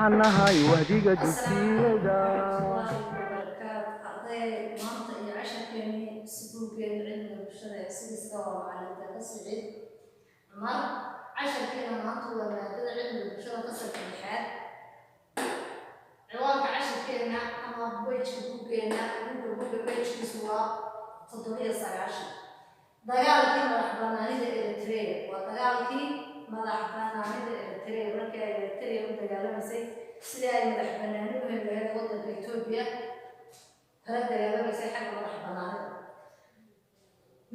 waxaan nahay wahdiga dugsiyada ciwaanka casharkeena ama wejka buuggeena wejkiisu waa 7 dagaalkii madaxbannaanida Eritrea waa dagaalkii madaxbannaanida Eritrea markii ay Eritrea u dagaalamaysay sidii ay madaxbannaani u heli lahayd waddanka Itoobiya kala dagaalamaysay xagga madaxbannaanida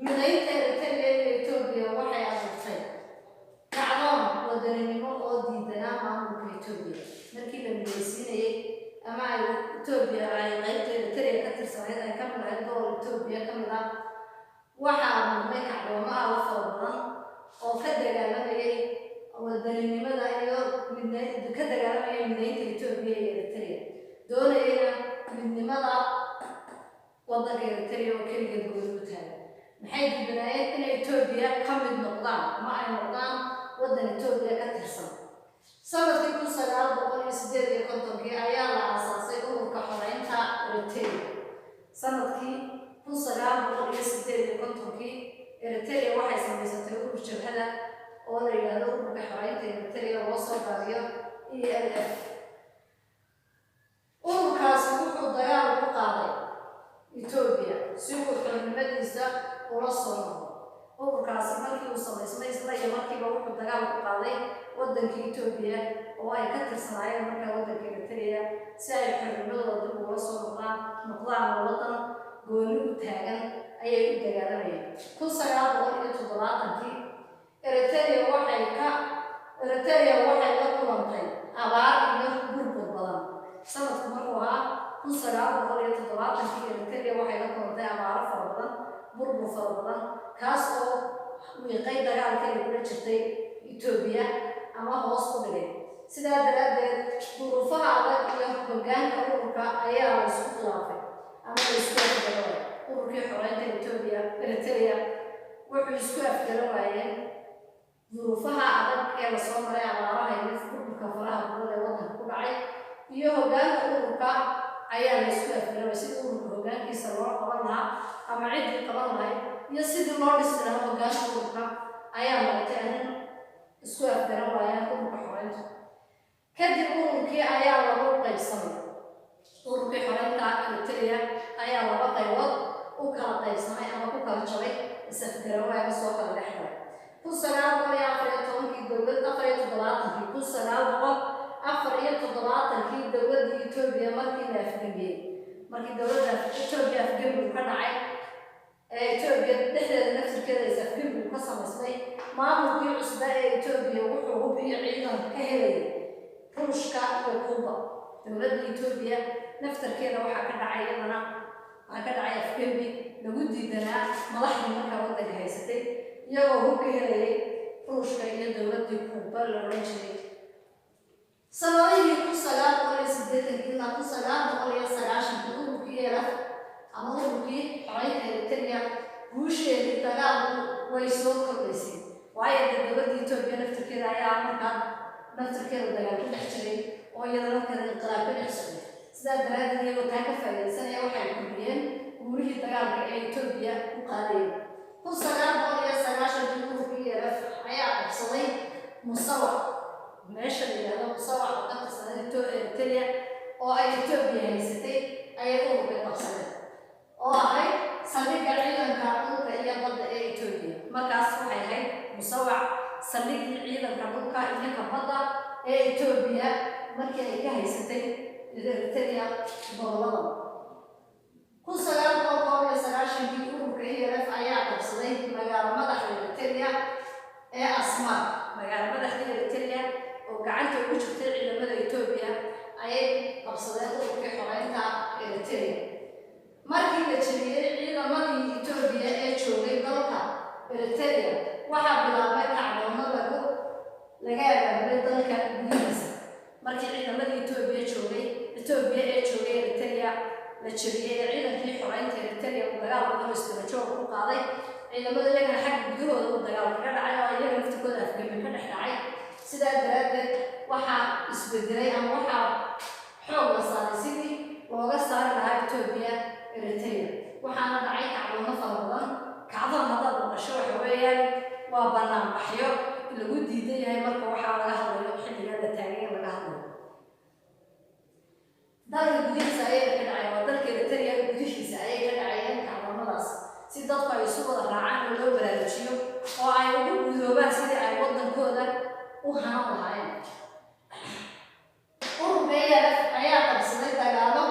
midaynta Eritrea iyo Itoobiya waxay abuurtay kacdoon wadaninimo oo diidanaa maamulka Itoobiya markii la midaysiinayay ama ay Itoobiya ay qaybta Eritrea ka tirsanayd ay ka mid ahayd gobol Itoobiya ka mid ah waxaa abuurmay kacdoomaha la fara badan oo ka dagaalamayay wadaninimada iyo ka dagaalamayay midaynta Itoobiya iyo Eritrea doonayana midnimada waddanka Eritrea oo keligeed gooni u taagan maxay diidanayeen in Itoobiya ka mid noqdaan ama ay noqdaan waddan Itoobiya ka tirsan sanadkii 1958 ayaa la aasaasay ururka xoreynta Eritrea sanadkii 1958 Eritrea waxay samaysatay urur jabhada oo la yiraahdo ururka xoreynta Eritrea oo soo gaabiyo ELF ururkaasi wuxuu dagaal ku qaaday Itoobiya si uu xornimadiisa ula soo noqdo ururkaasi markii uu samaysmay isla iyo markiiba wuxuu dagaal ku qaaday waddanka Itoobiya oo ay ka tirsanaayeen markaa waddanka Eritrea si ay xornimadooda dib uga soo noqdaan waddan gooni u taagan ayay u dagaalamayeen 1970 Eritrea waxay la kulantay abaar iyo burbur badan sanadku markuu ahaa 1970 Eritrea waxay la kulantay abaaro fara badan burbur fara badan kaas oo wiiqay dagaalka ay kula jirtay Itoobiya ama hoos u dhigay sidaa daraaddeed duruufaha adag iyo hoggaanka ururka ayaa la isku khilaafay ama la isku afgaray ururkii xoreynta Itoobiya Eritrea wuxuu isku afgaran waayeen duruufaha adag ee la soo maray abaaraha iyo burburka faraha badan ee waddanka ku dhacay iyo hoggaanka ururka ayaa la isku afgaray sidii ururka hoggaankiisa loo qaban lahaa ama ciddii qaban lahayd iyo sidii loo dhisi lahaa hoggaanka ururka ayaa noqotay arrin isku afgaran waayeen ururka xoreynta kadib ururkii ayaa lagu qaybsamay ururkii xoreynta Eritrea ayaa laba qaybood u kala qaybsamay ama ku kala jabay isafgaran waaya soo kala dhexgalay 1974 dowladda 1974 dowladda Itoobiya markii la afgambiyay markii dowladda Itoobiya afgambigu ka dhacay Itoobiya dhexdeeda naftirkeeda isafgambigu ka samaysmay maamulkii cusba ee Itoobiya wuxuu hubiyo ciidan ka helay Ruushka iyo Kuuba dowladda Itoobiya naftirkeeda waxaa ka dhacay iyadana afgambi lagu diidanaa madaxdii markaa waddanka haysatay iyagoo hubka helayay Ruushka iyo dowladda Kuuba la oran jiray sanadihii 1980 ilaa 1990 ururkii ELF ama ururkii xoreynta Eritrea guusheedii dagaalku way soo kordhaysay waayo dowladda Itoobiya naftirkeeda ayaa markaa naftirkeeda dagaal ku dhex jiray oo iyadana kala inqilaab ka dhex socday sidaa daraaddeed iyagoo taa ka faa'iidaysanaya waxay kordhiyeen guurihii dagaalka ee Itoobiya u qaadayeen 1990 ururkii ELF ayaa qabsaday Musawac meesha la yiraahdo Musawac oo ka tirsan Eritrea oo ay Itoobiya haysatay ayay ururka qabsadeen oo ahayd saldhigga ciidanka dhulka iyo badda ee Itoobiya markaas waxay ahayd Musawac saldhiggii ciidanka dhulka iyo badda ee Itoobiya markii ay ka haysatay Eritrea gobolada 1990 ururka ELF ayaa qabsaday magaalo madaxda Eritrea ee Asmara magaalo madaxda Eritrea oo gacanta ugu jirtay ciidamada Itoobiya ayay qabsadeen ururkii xoreynta Eritrea markii la jabiyay ciidamadii Itoobiya ee joogay dalka Eritrea waxaa bilaabmay kacdoono laga abaabulay dalka gudihiisa markii ciidamadii Itoobiya ee joogay Eritrea la jabiyay ciidankii xoreynta Eritrea oo dagaal ku joog ku qaaday ciidamada iyagana xagga gudahooda u dagaal ka dhacay oo iyaga naftirkooda afgambi ka dhex dhacay sidaa daraaddeed waxaa isbedelay ama waxaa xoog la saaray sidii looga saari lahaa Itoobiya Eritrea waxaana dhacay kacdoono fara badan kacdoon haddaad maqasho waxa weeyaan waa banaanbaxyo lagu diidan yahay marka waxaa laga hadlayo xilliga la taagan laga hadlayo dalka gudihiisa ayay ka dhacay waa dalka Eritrea gudihiisa ayay ka dhacayeen kacdoonadaas si dadku ay isu wada raacaan oo loo baraarujiyo oo ay ugu gudoobaan sidii ay wadankooda u hanan lahaayeen ururkeeda ayaa qabsaday dagaalo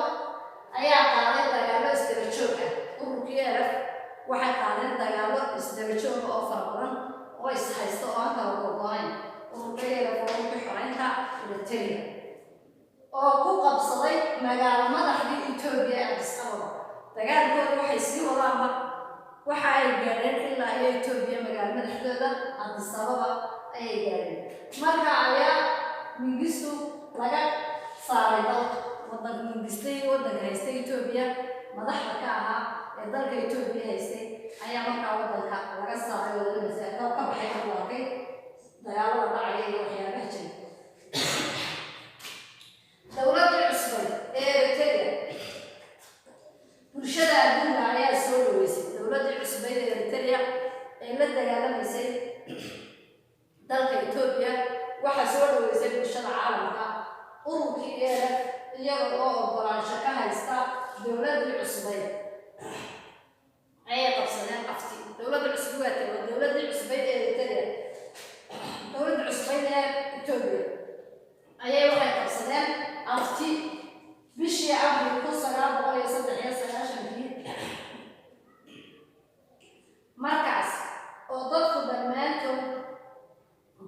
ayaa qaaday dagaalo isdaba joog ah ururkeeda waxay qaadeen dagaalo isdaba joog oo fara badan oo is haysto oo aan kala go'ayn ururkeeda oo ku xoreynta Eritrea oo ku qabsaday magaalo madaxdii Itoobiya Addis Ababa dagaalkooda waxay sii wadaanba waxa ay gaareen ilaa ay Itoobiya magaalo madaxdooda Addis Ababa ayay gaareen marka ayaa Mengistu laga saaray wadanka Mengistay wadanka haystay Itoobiya madaxda ka ahaa ee dalka Itoobiya haystay ayaa markaa wadanka laga saaray oo la mas'aalo ka baxay wadanka dagaalada dhacay iyo waxyaabaha jiray dawladda cusub ee Eritrea bulshada adduunka ayaa soo dhaweysay dawladda cusub ee Eritrea ee la dagaalamayay dalka Itoobiya waxa soo dhaweysay bulshada caalamka ururkeeda iyaga oo ogolaansho ka haysta dawladda cusub ayay qabsadeen afti dawladda cusub waa dawladda cusub ee Eritrea dawladda cusub ee Itoobiya ayay waxay qabsadeen afti bishii Abriil 1993 markaas oo dadku dhammaantood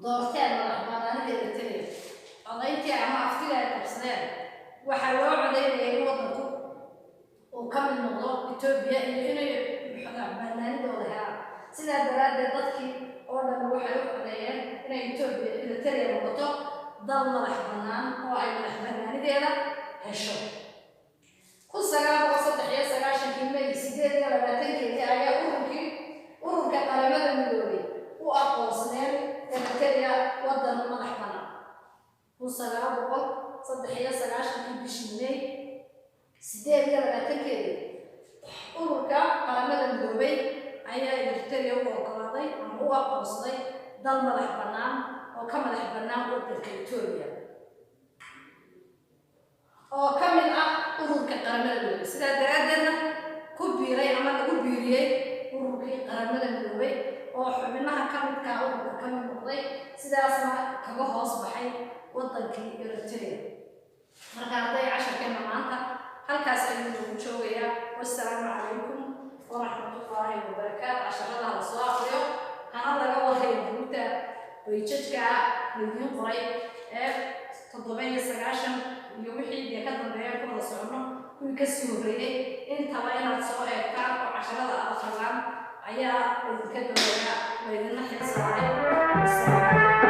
doorteen madaxbannaanida Eritrea codayntii ama aftiga ay qabsadeen waxaa loo codeynayay in wadanku uu ka mid noqdo Itoobiya iyo inay madaxbannaanidooda helaan sidaa daraaddeed dadkii oo dhan waxay u codeeyeen inay Itoobiya Eritrea noqoto dal madax bannaan oo ay madaxbannaanideeda hesho 1993 May 8 ayaa ururka qaramada midoobay u aqoonsadeen Eritrea wadan madax bannaan 1993 bishii May 8 ururka qaramada midoobay ayaa Eritrea u oggolaaday ama u aqoonsaday dal madax bannaan oo ka madax bannaan wadanka Itoobiya oo ka mid ah ururka qaramada midoobay sidaa daraaddeedna ku biiray ama lagu biiriyay ururkii qaramada midoobay oo xubnaha ka midka ururka ka mid noqday sidaasna kaga hoos baxay wadankii Eritrea marka arday casharkeena maanta halkaas ayuu joogayaa wassalaamu calaykum waraxmatullaahi wabarakaatu casharada la soo aqriyo hana laga warhayo buugta wayjadka laydin qoray ee 7 iyo wixii ka dambeeya ku wada socono kuwii ka soo horeeyay intaba inaad soo eegtaan oo casharada aad aqriyaan ayaa idinka dambeeya laydinla xisaabay